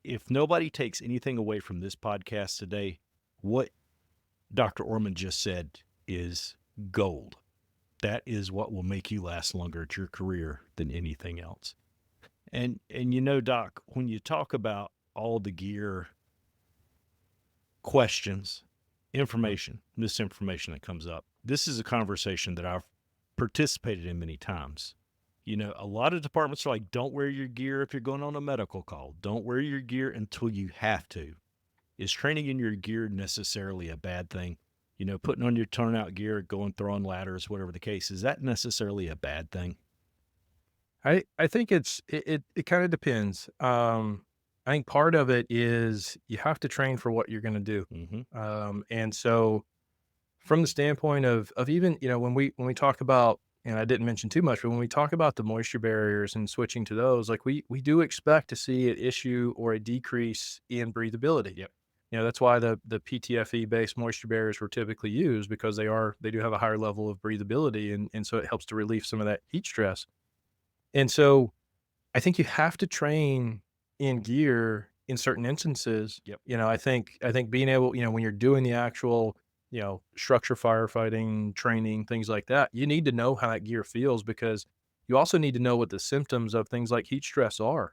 If nobody takes anything away from this podcast today, what Dr. Orman just said is gold. That is what will make you last longer at your career than anything else. And Doc, when you talk about all the gear questions, Mhm. information, misinformation that comes up, this is a conversation that I've participated in many times. A lot of departments are like, don't wear your gear if you're going on a medical call. Don't wear your gear until you have to. Is training in your gear necessarily a bad thing? Putting on your turnout gear, going throwing ladders, whatever the case, is that necessarily a bad thing? I think it kind of depends. I think part of it is you have to train for what you're going to do. Mm-hmm. And so from the standpoint of even, when we talk about, and I didn't mention too much, but when we talk about the moisture barriers and switching to those, like we do expect to see an issue or a decrease in breathability. Yep. That's why the PTFE based moisture barriers were typically used because they do have a higher level of breathability, and so it helps to relieve some of that heat stress. And so I think you have to train in gear in certain instances. Yep. I think being able, when you're doing the actual, structure firefighting training, things like that, you need to know how that gear feels because you also need to know what the symptoms of things like heat stress are.